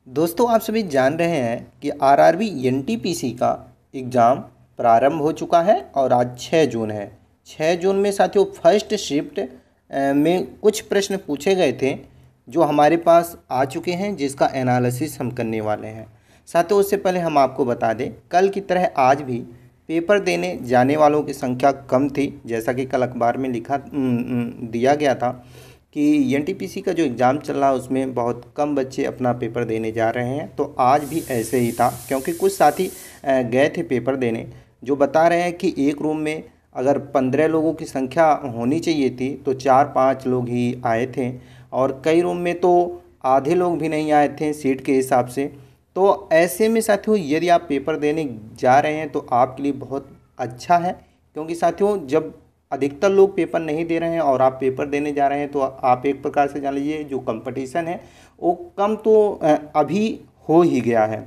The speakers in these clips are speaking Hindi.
दोस्तों आप सभी जान रहे हैं कि आरआरबी एनटीपीसी का एग्ज़ाम प्रारंभ हो चुका है और आज 6 जून है। 6 जून में साथियों फर्स्ट शिफ्ट में कुछ प्रश्न पूछे गए थे जो हमारे पास आ चुके हैं, जिसका एनालिसिस हम करने वाले हैं। साथियों उससे पहले हम आपको बता दें, कल की तरह आज भी पेपर देने जाने वालों की संख्या कम थी। जैसा कि कल अखबार में लिखा दिया गया था कि एनटीपीसी का जो एग्ज़ाम चल रहा है उसमें बहुत कम बच्चे अपना पेपर देने जा रहे हैं। तो आज भी ऐसे ही था, क्योंकि कुछ साथी गए थे पेपर देने, जो बता रहे हैं कि एक रूम में अगर 15 लोगों की संख्या होनी चाहिए थी तो 4-5 लोग ही आए थे, और कई रूम में तो आधे लोग भी नहीं आए थे सीट के हिसाब से। तो ऐसे में साथियों यदि आप पेपर देने जा रहे हैं तो आपके लिए बहुत अच्छा है, क्योंकि साथियों जब अधिकतर लोग पेपर नहीं दे रहे हैं और आप पेपर देने जा रहे हैं तो आप एक प्रकार से जान लीजिए जो कंपटीशन है वो कम तो अभी हो ही गया है।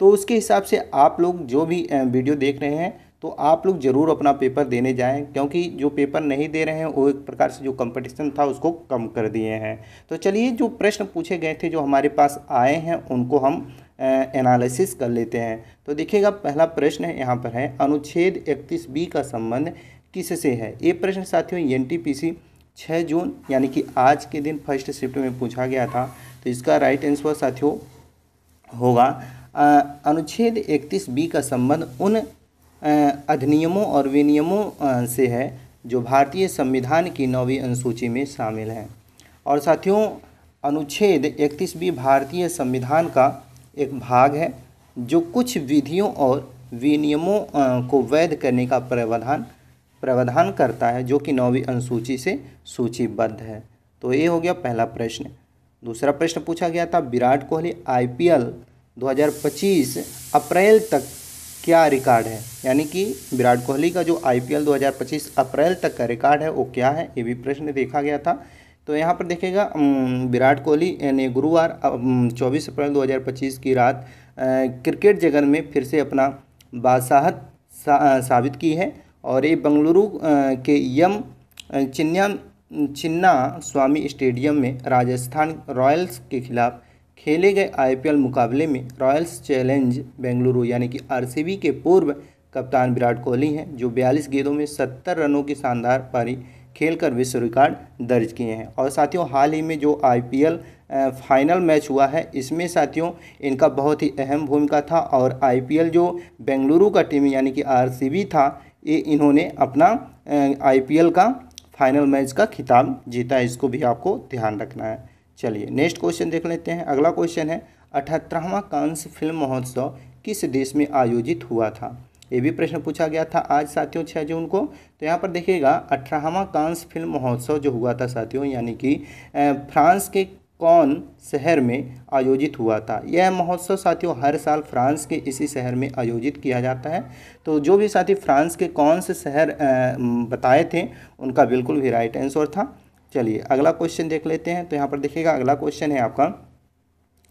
तो उसके हिसाब से आप लोग जो भी वीडियो देख रहे हैं तो आप लोग ज़रूर अपना पेपर देने जाएं, क्योंकि जो पेपर नहीं दे रहे हैं वो एक प्रकार से जो कंपटीशन था उसको कम कर दिए हैं। तो चलिए जो प्रश्न पूछे गए थे जो हमारे पास आए हैं उनको हम एनालिसिस कर लेते हैं। तो देखिएगा पहला प्रश्न है, यहाँ पर है अनुच्छेद 31B का संबंध किससे है। ये प्रश्न साथियों एनटीपीसी 6 जून यानी कि आज के दिन फर्स्ट शिफ्ट में पूछा गया था। तो इसका राइट आंसर साथियों होगा अनुच्छेद 31B का संबंध उन अधिनियमों और विनियमों से है जो भारतीय संविधान की 9वीं अनुसूची में शामिल हैं। और साथियों अनुच्छेद 31B भारतीय संविधान का एक भाग है जो कुछ विधियों और विनियमों को वैध करने का प्रावधान करता है, जो कि 9वीं अनुसूची से सूचीबद्ध है। तो ये हो गया पहला प्रश्न। दूसरा प्रश्न पूछा गया था विराट कोहली आईपीएल 2025 अप्रैल तक क्या रिकॉर्ड है, यानी कि विराट कोहली का जो आईपीएल 2025 अप्रैल तक का रिकॉर्ड है वो क्या है, ये भी प्रश्न देखा गया था। तो यहाँ पर देखिएगा विराट कोहली ने गुरुवार 24 अप्रैल 2025 की रात क्रिकेट जगत में फिर से अपना बादशाहत साबित की है, और ये बेंगलुरु के चिन्ना स्वामी स्टेडियम में राजस्थान रॉयल्स के खिलाफ खेले गए आईपीएल मुकाबले में रॉयल्स चैलेंज बेंगलुरु यानी कि आरसीबी के पूर्व कप्तान विराट कोहली हैं, जो 42 गेंदों में 70 रनों की शानदार पारी खेलकर विश्व रिकॉर्ड दर्ज किए हैं। और साथियों हाल ही में जो आईपीएल फाइनल मैच हुआ है इसमें साथियों इनका बहुत ही अहम भूमिका था, और आईपीएल जो बेंगलुरु का टीम यानी कि आरसीबी था, ये इन्होंने अपना आईपीएल का फाइनल मैच का खिताब जीता है। इसको भी आपको ध्यान रखना है। चलिए नेक्स्ट क्वेश्चन देख लेते हैं। अगला क्वेश्चन है 78वां कांस फिल्म महोत्सव किस देश में आयोजित हुआ था। ये भी प्रश्न पूछा गया था आज साथियों 6 जून को। तो यहाँ पर देखिएगा 18वां कांस फिल्म महोत्सव जो हुआ था साथियों यानी कि फ्रांस के कौन शहर में आयोजित हुआ था। यह महोत्सव साथियों हर साल फ्रांस के इसी शहर में आयोजित किया जाता है। तो जो भी साथी फ्रांस के कौन से शहर बताए थे उनका बिल्कुल भी राइट आंसर था। चलिए अगला क्वेश्चन देख लेते हैं। तो यहाँ पर देखिएगा अगला क्वेश्चन है आपका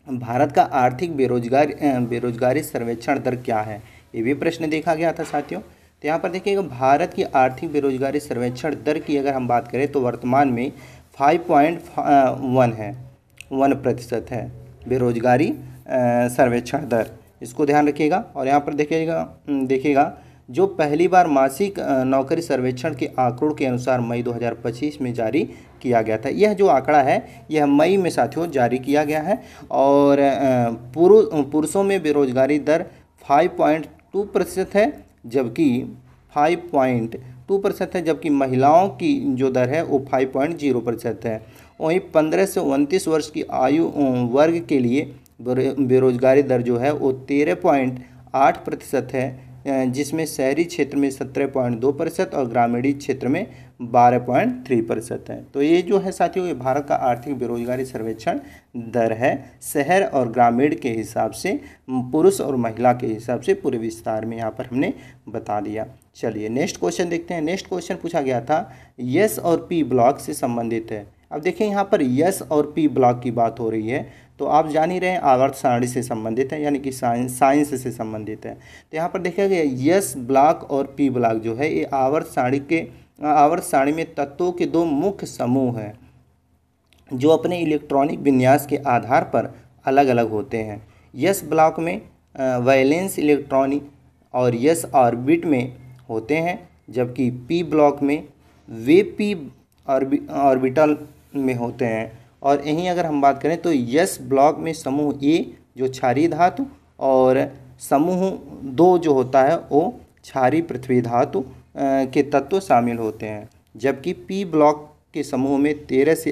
भारत का आर्थिक बेरोजगारी सर्वेक्षण दर क्या है। ये भी प्रश्न देखा गया था साथियों। तो यहाँ पर देखिएगा भारत की आर्थिक बेरोजगारी सर्वेक्षण दर की अगर हम बात करें तो वर्तमान में 5.1 है, 1% है बेरोजगारी सर्वेक्षण दर, इसको ध्यान रखिएगा। और यहाँ पर देखिएगा जो पहली बार मासिक नौकरी सर्वेक्षण के आंकड़ों के अनुसार मई 2025 में जारी किया गया था। यह जो आंकड़ा है यह मई में साथियों जारी किया गया है, और पुरुषों में बेरोजगारी दर 5.2% है, जबकि 5.2% है, जबकि महिलाओं की जो दर है वो 5.0% है। वहीं 15 से 29 वर्ष की आयु वर्ग के लिए बेरोजगारी दर जो है वो 13.8% है, जिसमें शहरी क्षेत्र में 17.2% और ग्रामीण क्षेत्र में 12.3% है। तो ये जो है साथियों ये भारत का आर्थिक बेरोजगारी सर्वेक्षण दर है, शहर और ग्रामीण के हिसाब से, पुरुष और महिला के हिसाब से पूरे विस्तार में यहाँ पर हमने बता दिया। चलिए नेक्स्ट क्वेश्चन देखते हैं। नेक्स्ट क्वेश्चन पूछा गया था यस और पी ब्लॉक से संबंधित है। अब देखिए यहाँ पर यस और पी ब्लॉक की बात हो रही है, तो आप जान ही रहे हैं आवर्त सारणी से संबंधित है, यानी कि साइंस से संबंधित है। तो यहाँ पर देखिएगा यस ब्लॉक और पी ब्लॉक जो है ये आवर्त सारणी में तत्वों के दो मुख्य समूह हैं जो अपने इलेक्ट्रॉनिक विन्यास के आधार पर अलग अलग होते हैं। यस ब्लॉक में वैलेंस इलेक्ट्रॉन और यस ऑर्बिट में होते हैं, जबकि पी ब्लॉक में वे पी ऑर्बिटल में होते हैं। और यहीं अगर हम बात करें तो यस ब्लॉक में समूह ए जो क्षारीय धातु और समूह 2 जो होता है वो क्षारीय पृथ्वी धातु के तत्व शामिल होते हैं, जबकि पी ब्लॉक के समूह में 13 से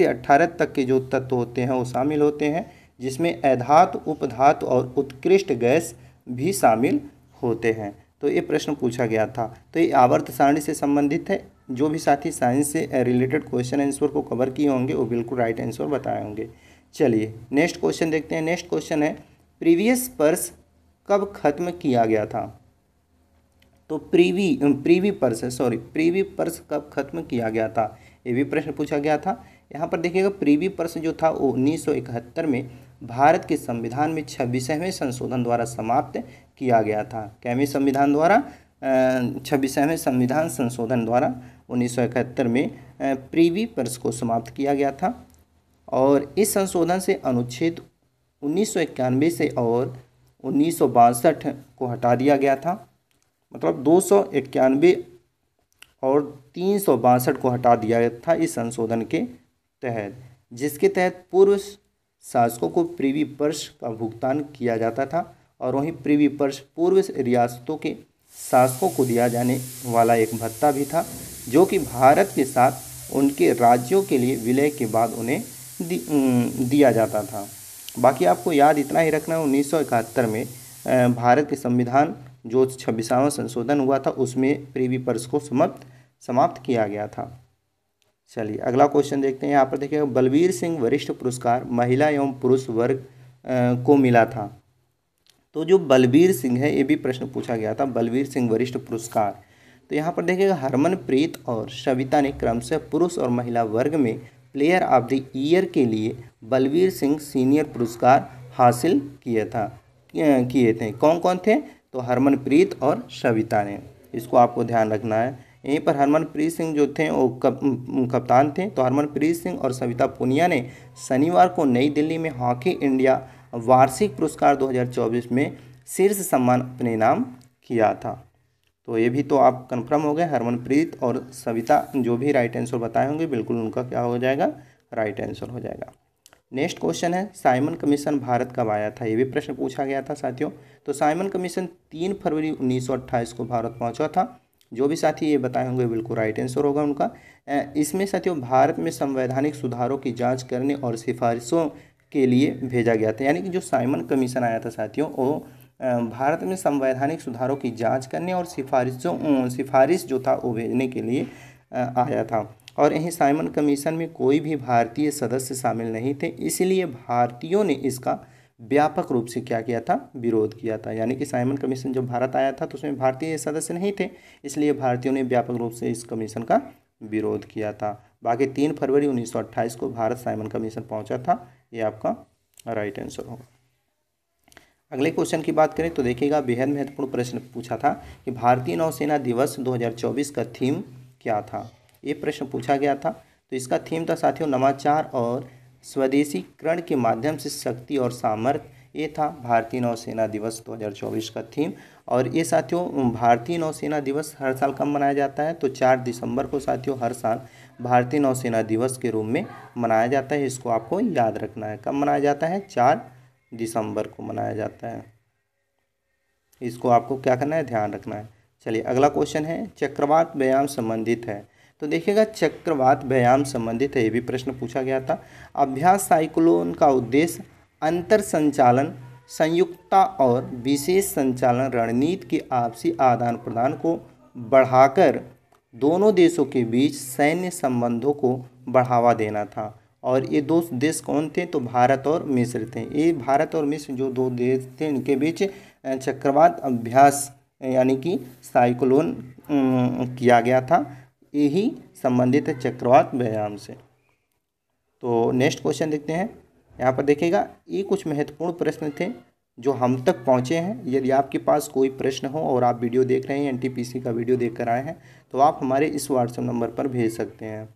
18 तक के जो तत्व होते हैं वो शामिल होते हैं, जिसमें अधातु, उपधातु और उत्कृष्ट गैस भी शामिल होते हैं। तो ये प्रश्न पूछा गया था। तो ये आवर्त सारणी से संबंधित है। जो भी साथी साइंस से रिलेटेड क्वेश्चन आंसर को कवर किए होंगे वो बिल्कुल राइट आंसर बताए होंगे। चलिए नेक्स्ट क्वेश्चन देखते हैं। नेक्स्ट क्वेश्चन है प्रीवियस पर्स कब खत्म किया गया था? तो प्रीवी पर्स कब खत्म किया गया था, ये भी प्रश्न पूछा गया था। यहाँ पर देखिएगा प्रीवी पर्स जो था वो 1971 में भारत के संविधान में 26वें संशोधन द्वारा समाप्त किया गया था। कैवें संविधान द्वारा? 26वें संविधान संशोधन द्वारा 1971 में प्रीवी पर्स को समाप्त किया गया था। और इस संशोधन से अनुच्छेद 1991 से और 1962 को हटा दिया गया था। मतलब 291 और 362 को हटा दिया गया था इस संशोधन के तहत, जिसके तहत पूर्व शासकों को प्रीवी पर्स का भुगतान किया जाता था। और वहीं प्रीवी पर्स पूर्व रियासतों के शासकों को दिया जाने वाला एक भत्ता भी था, जो कि भारत के साथ उनके राज्यों के लिए विलय के बाद उन्हें दिया जाता था। बाकी आपको याद इतना ही रखना है, 1971 में भारत के संविधान जो 26वां संशोधन हुआ था उसमें प्रीवी पर्स को समाप्त किया गया था। चलिए अगला क्वेश्चन देखते हैं। यहाँ पर देखिएगा बलबीर सिंह वरिष्ठ पुरस्कार महिला एवं पुरुष वर्ग को मिला था। तो जो बलबीर सिंह है ये भी प्रश्न पूछा गया था, बलबीर सिंह वरिष्ठ पुरस्कार। तो यहाँ पर देखिएगा हरमनप्रीत और सविता ने क्रमशः पुरुष और महिला वर्ग में प्लेयर ऑफ द ईयर के लिए बलबीर सिंह सीनियर पुरस्कार हासिल किए थे। कौन कौन थे? तो हरमनप्रीत और सविता ने। इसको आपको ध्यान रखना है। यहीं पर हरमनप्रीत सिंह जो थे वो कप्तान थे। तो हरमनप्रीत सिंह और सविता पुनिया ने शनिवार को नई दिल्ली में हॉकी इंडिया वार्षिक पुरस्कार 2024 में शीर्ष सम्मान अपने नाम किया था। तो ये भी तो आप कंफर्म हो गए, हरमनप्रीत और सविता जो भी राइट आंसर बताए होंगे बिल्कुल उनका क्या हो जाएगा, राइट आंसर हो जाएगा। नेक्स्ट क्वेश्चन है साइमन कमीशन भारत कब आया था? ये भी प्रश्न पूछा गया था साथियों। तो साइमन कमीशन 3 फरवरी 1928 को भारत पहुंचा था। जो भी साथी ये बताए होंगे बिल्कुल राइट आंसर होगा उनका। इसमें साथियों भारत में संवैधानिक सुधारों की जांच करने और सिफारिशों के लिए भेजा गया था। यानी कि जो साइमन कमीशन आया था साथियों वो भारत में संवैधानिक सुधारों की जांच करने और सिफारिश जो था वो भेजने के लिए आया था। और यहीं साइमन कमीशन में कोई भी भारतीय सदस्य शामिल नहीं थे, इसलिए भारतीयों ने इसका व्यापक रूप से क्या किया था, विरोध किया था। यानी कि साइमन कमीशन जब भारत आया था तो उसमें भारतीय सदस्य नहीं थे, इसलिए भारतीयों ने व्यापक रूप से इस कमीशन का विरोध किया था। बाकी 3 फरवरी 1928 को भारत साइमन कमीशन पहुंचा था। ये आपका राइट आंसर होगा। अगले क्वेश्चन की बात करें तो देखिएगा बेहद महत्वपूर्ण प्रश्न पूछा था कि भारतीय नौसेना दिवस 2024 का थीम क्या था? ये प्रश्न पूछा गया था। तो इसका थीम था साथियों नवाचार और स्वदेशीकरण के माध्यम से शक्ति और सामर्थ्य। ये था भारतीय नौसेना दिवस 2024 का थीम। और ये साथियों भारतीय नौसेना दिवस हर साल कब मनाया जाता है? तो 4 दिसंबर को साथियों हर साल भारतीय नौसेना दिवस के रूप में मनाया जाता है। इसको आपको याद रखना है। कब मनाया जाता है? 4 दिसंबर को मनाया जाता है। इसको आपको क्या करना है, ध्यान रखना है। चलिए अगला क्वेश्चन है चक्रवात व्यायाम संबंधित है। तो देखिएगा चक्रवात व्यायाम संबंधित है, ये भी प्रश्न पूछा गया था। अभ्यास साइक्लोन का उद्देश्य अंतर संचालन, संयुक्तता और विशेष संचालन रणनीति के आपसी आदान प्रदान को बढ़ाकर दोनों देशों के बीच सैन्य संबंधों को बढ़ावा देना था। और ये 2 देश कौन थे? तो भारत और मिस्र थे। ये भारत और मिस्र जो 2 देश थे इनके बीच चक्रवात अभ्यास यानी कि साइक्लोन किया गया था। यही संबंधित है चक्रवात व्यायाम से। तो नेक्स्ट क्वेश्चन देखते हैं। यहाँ पर देखिएगा ये कुछ महत्वपूर्ण प्रश्न थे जो हम तक पहुँचे हैं। यदि आपके पास कोई प्रश्न हो और आप वीडियो देख रहे हैं एनटीपीसी का वीडियो देख कर आए हैं तो आप हमारे इस व्हाट्सएप नंबर पर भेज सकते हैं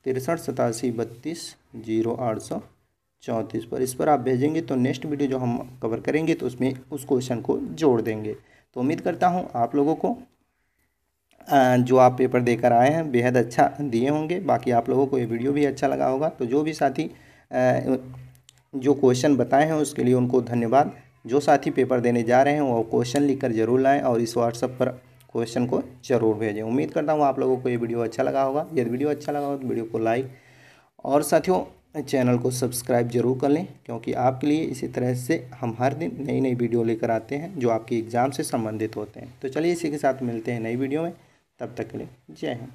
63 87 32 0834 पर। इस पर आप भेजेंगे तो नेक्स्ट वीडियो जो हम कवर करेंगे तो उसमें उस क्वेश्चन को जोड़ देंगे। तो उम्मीद करता हूँ आप लोगों को जो आप पेपर देकर आए हैं बेहद अच्छा दिए होंगे। बाकी आप लोगों को ये वीडियो भी अच्छा लगा होगा। तो जो भी साथी जो क्वेश्चन बताए हैं उसके लिए उनको धन्यवाद। जो साथी पेपर देने जा रहे हैं वो क्वेश्चन लिखकर जरूर लाएं और इस व्हाट्सएप पर क्वेश्चन को जरूर भेजें। उम्मीद करता हूँ आप लोगों को ये वीडियो अच्छा लगा होगा। यदि वीडियो अच्छा लगा हो तो वीडियो को लाइक और साथियों चैनल को सब्सक्राइब जरूर कर लें, क्योंकि आपके लिए इसी तरह से हम हर दिन नई नई वीडियो लेकर आते हैं जो आपके एग्ज़ाम से संबंधित होते हैं। तो चलिए इसी के साथ मिलते हैं नई वीडियो में, तब तक के लिए जय हिंद।